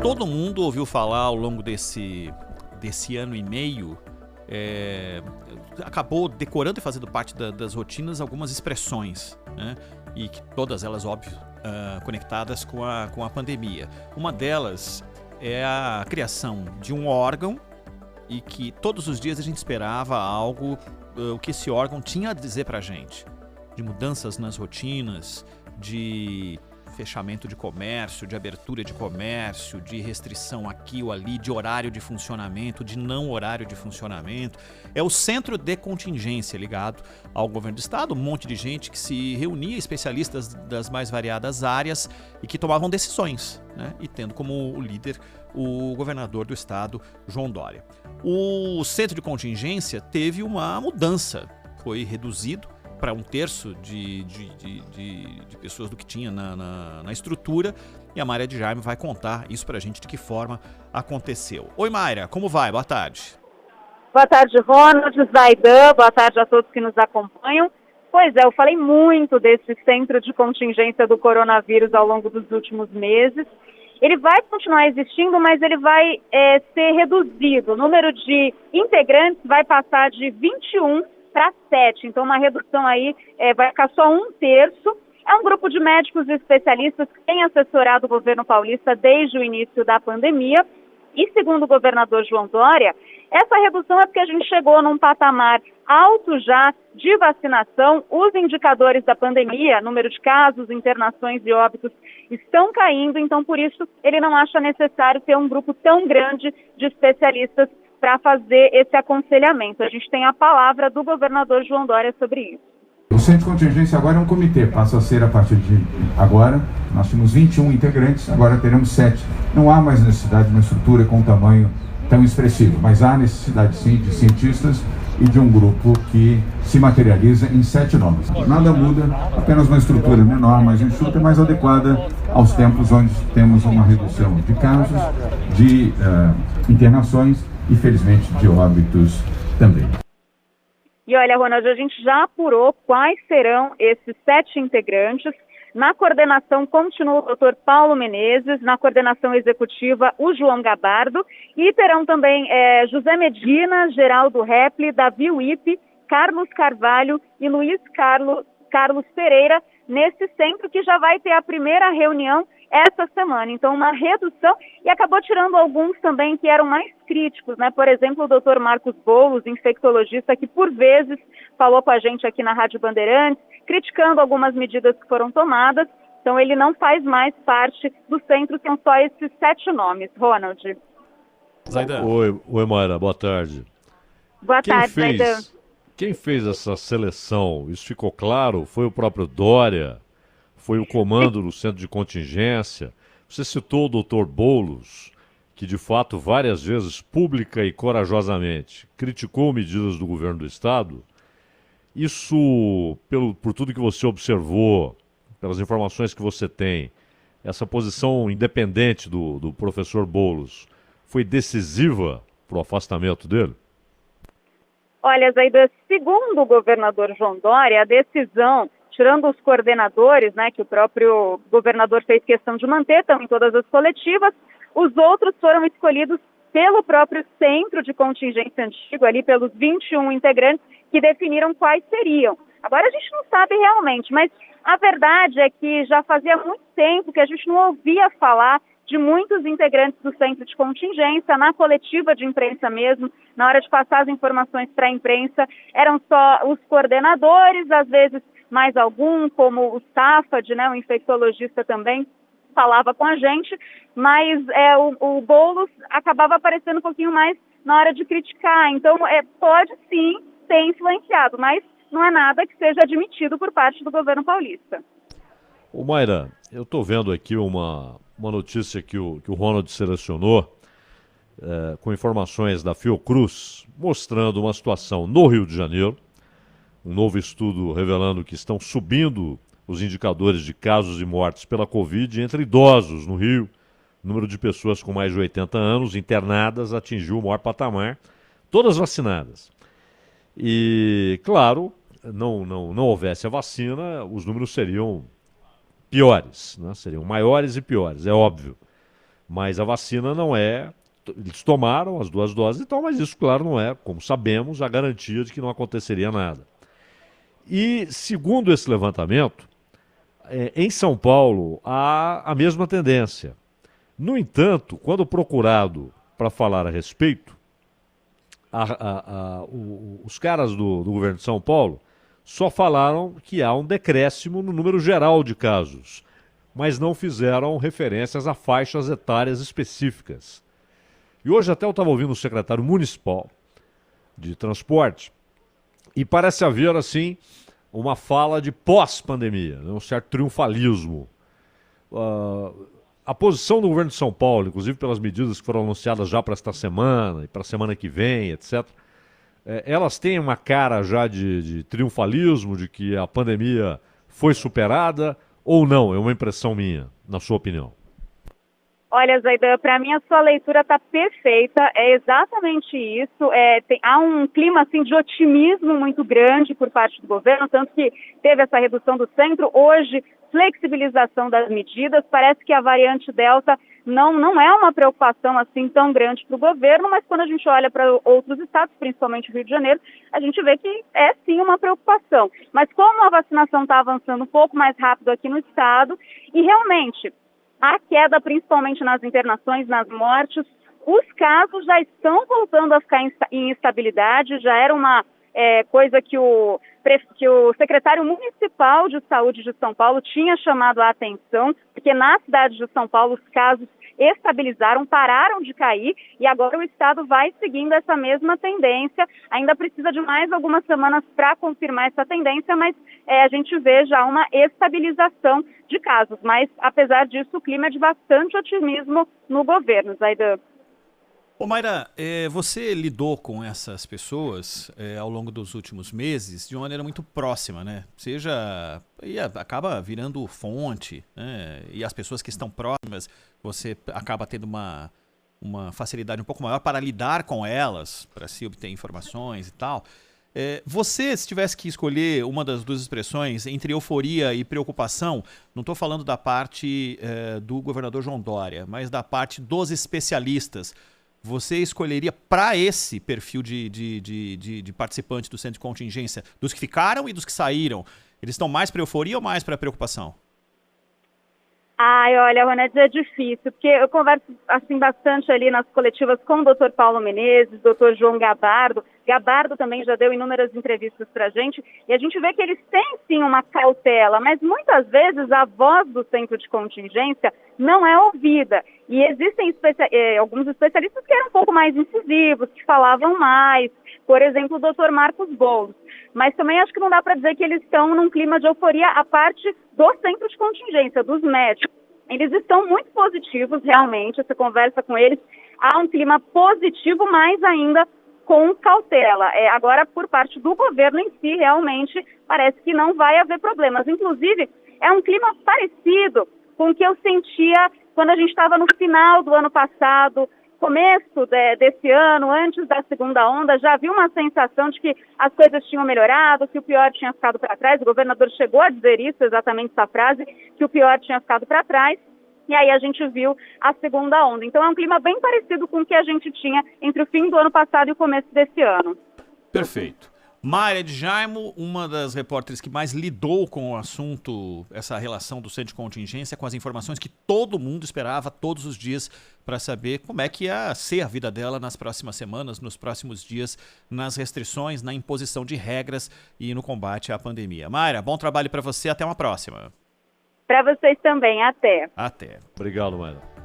Todo mundo ouviu falar ao longo desse ano e meio, acabou decorando e fazendo parte das rotinas algumas expressões, né? E que todas elas, óbvio, conectadas com a pandemia. Uma delas é a criação de um órgão e que todos os dias a gente esperava algo, o que esse órgão tinha a dizer pra gente, de mudanças nas rotinas, de fechamento de comércio, de abertura de comércio, de restrição aqui ou ali, de horário de funcionamento, de não horário de funcionamento. É o centro de contingência ligado ao governo do estado, um monte de gente que se reunia, especialistas das mais variadas áreas e que tomavam decisões, né? E tendo como líder o governador do estado, João Dória. O centro de contingência teve uma mudança, foi reduzido para 1/3 de pessoas do que tinha na estrutura, e a Mayra de Jaime vai contar isso para a gente, de que forma aconteceu. Oi, Mayra, como vai? Boa tarde. Boa tarde, Ronald, Zaidan, boa tarde a todos que nos acompanham. Pois é, eu falei muito desse centro de contingência do coronavírus ao longo dos últimos meses. Ele vai continuar existindo, mas ele vai ser reduzido. O número de integrantes vai passar de 21 para 7, então uma redução aí, vai ficar só 1/3. É um grupo de médicos e especialistas que tem assessorado o governo paulista desde o início da pandemia, e segundo o governador João Dória, essa redução é porque a gente chegou num patamar alto já de vacinação, os indicadores da pandemia, número de casos, internações e óbitos estão caindo, então por isso ele não acha necessário ter um grupo tão grande de especialistas para fazer esse aconselhamento. A gente tem a palavra do governador João Dória sobre isso. O centro de contingência agora é um comitê, passa a ser a partir de agora. Nós tínhamos 21 integrantes, agora teremos 7. Não há mais necessidade de uma estrutura com um tamanho tão expressivo, mas há necessidade sim de cientistas e de um grupo que se materializa em 7 nomes. Nada muda, apenas uma estrutura menor, mais enxuta, mais adequada aos tempos onde temos uma redução de casos, de internações e, felizmente, de óbitos também. E olha, Ronald, a gente já apurou quais serão esses 7 integrantes. Na coordenação continua o doutor Paulo Menezes, na coordenação executiva o João Gabardo, e terão também José Medina, Geraldo Repli, Davi Wipe, Carlos Carvalho e Luiz Carlos Pereira, nesse centro que já vai ter a primeira reunião essa semana. Então, uma redução, e acabou tirando alguns também que eram mais críticos, né? Por exemplo, o doutor Marcos Boulos, infectologista, que por vezes falou com a gente aqui na Rádio Bandeirantes, criticando algumas medidas que foram tomadas. Então, ele não faz mais parte do centro, são só esses 7 nomes. Ronald. Zaidan. Oi, Mayra, boa tarde. Boa tarde, Zaidan. Quem fez essa seleção? Isso ficou claro? Foi o próprio Dória? Foi o comando do centro de contingência? Você citou o doutor Boulos, que de fato várias vezes, pública e corajosamente, criticou medidas do governo do estado. Isso, por tudo que você observou, pelas informações que você tem, essa posição independente do professor Boulos foi decisiva para o afastamento dele? Olha, Zaidan, segundo o governador João Dória, a decisão, tirando os coordenadores, né, que o próprio governador fez questão de manter, estão em todas as coletivas, os outros foram escolhidos pelo próprio centro de contingência antigo, ali pelos 21 integrantes, que definiram quais seriam. Agora a gente não sabe realmente, mas a verdade é que já fazia muito tempo que a gente não ouvia falar de muitos integrantes do centro de contingência. Na coletiva de imprensa mesmo, na hora de passar as informações para a imprensa, eram só os coordenadores, às vezes mais algum, como o Safad, né, o infectologista também, falava com a gente, mas o Boulos acabava aparecendo um pouquinho mais na hora de criticar. Então, pode sim ter influenciado, mas não é nada que seja admitido por parte do governo paulista. Ô Mayra, eu estou vendo aqui uma notícia que o Ronald selecionou, com informações da Fiocruz, mostrando uma situação no Rio de Janeiro, um novo estudo revelando que estão subindo os indicadores de casos e mortes pela Covid entre idosos no Rio. O número de pessoas com mais de 80 anos internadas atingiu o maior patamar, todas vacinadas. E, claro, não houvesse a vacina, os números seriam piores, né? Seriam maiores e piores, é óbvio. Mas a vacina não é... Eles tomaram as 2 doses e tal, mas isso, claro, não é, como sabemos, a garantia de que não aconteceria nada. E, segundo esse levantamento, em São Paulo há a mesma tendência. No entanto, quando procurado para falar a respeito, os caras do governo de São Paulo só falaram que há um decréscimo no número geral de casos, mas não fizeram referências a faixas etárias específicas. E hoje até eu estava ouvindo o secretário municipal de transporte e parece haver, assim, uma fala de pós-pandemia, né? Um certo triunfalismo. A posição do governo de São Paulo, inclusive pelas medidas que foram anunciadas já para esta semana e para a semana que vem, etc., elas têm uma cara já de triunfalismo, de que a pandemia foi superada, ou não? É uma impressão minha, na sua opinião. Olha, Zaidan, para mim a sua leitura está perfeita, é exatamente isso. Há um clima assim, de otimismo muito grande por parte do governo, tanto que teve essa redução do centro, hoje flexibilização das medidas, parece que a variante Delta não é uma preocupação assim tão grande para o governo, mas quando a gente olha para outros estados, principalmente o Rio de Janeiro, a gente vê que é sim uma preocupação. Mas como a vacinação está avançando um pouco mais rápido aqui no estado, e realmente a queda principalmente nas internações, nas mortes, os casos já estão voltando a ficar em instabilidade, já era uma coisa que o secretário municipal de saúde de São Paulo tinha chamado a atenção, porque na cidade de São Paulo os casos estabilizaram, pararam de cair e agora o estado vai seguindo essa mesma tendência. Ainda precisa de mais algumas semanas para confirmar essa tendência, mas a gente vê já uma estabilização de casos. Mas, apesar disso, o clima é de bastante otimismo no governo, Zaidan. Ô Mayra, você lidou com essas pessoas ao longo dos últimos meses de uma maneira muito próxima, né? Acaba virando fonte, né? E as pessoas que estão próximas, você acaba tendo uma facilidade um pouco maior para lidar com elas, para se obter informações e tal. Você, se tivesse que escolher uma das 2 expressões entre euforia e preocupação, não estou falando da parte do governador João Dória, mas da parte dos especialistas, você escolheria para esse perfil de participante do centro de contingência, dos que ficaram e dos que saíram, eles estão mais para euforia ou mais para preocupação? Ai, olha, Ronete, é difícil, porque eu converso assim bastante ali nas coletivas com o Dr. Paulo Menezes, Dr. João Gabardo. Gabardo também já deu inúmeras entrevistas para a gente, e a gente vê que eles têm sim uma cautela, mas muitas vezes a voz do centro de contingência não é ouvida. E existem alguns especialistas que eram um pouco mais incisivos, que falavam mais, por exemplo, o Dr. Marcos Boulos. Mas também acho que não dá para dizer que eles estão num clima de euforia a parte do centro de contingência, dos médicos. Eles estão muito positivos, realmente, você conversa com eles, há um clima positivo, mas ainda com cautela. Agora, por parte do governo em si, realmente, parece que não vai haver problemas. Inclusive, é um clima parecido com o que eu sentia quando a gente estava no final do ano passado, começo desse ano, antes da segunda onda, já havia uma sensação de que as coisas tinham melhorado, que o pior tinha ficado para trás. O governador chegou a dizer isso, exatamente essa frase, que o pior tinha ficado para trás. E aí a gente viu a segunda onda. Então é um clima bem parecido com o que a gente tinha entre o fim do ano passado e o começo desse ano. Perfeito. Mayra Djaimo, uma das repórteres que mais lidou com o assunto, essa relação do centro de contingência, com as informações que todo mundo esperava todos os dias para saber como é que ia ser a vida dela nas próximas semanas, nos próximos dias, nas restrições, na imposição de regras e no combate à pandemia. Mayra, bom trabalho para você, até uma próxima. Para vocês também, até. Até. Obrigado, Mayra.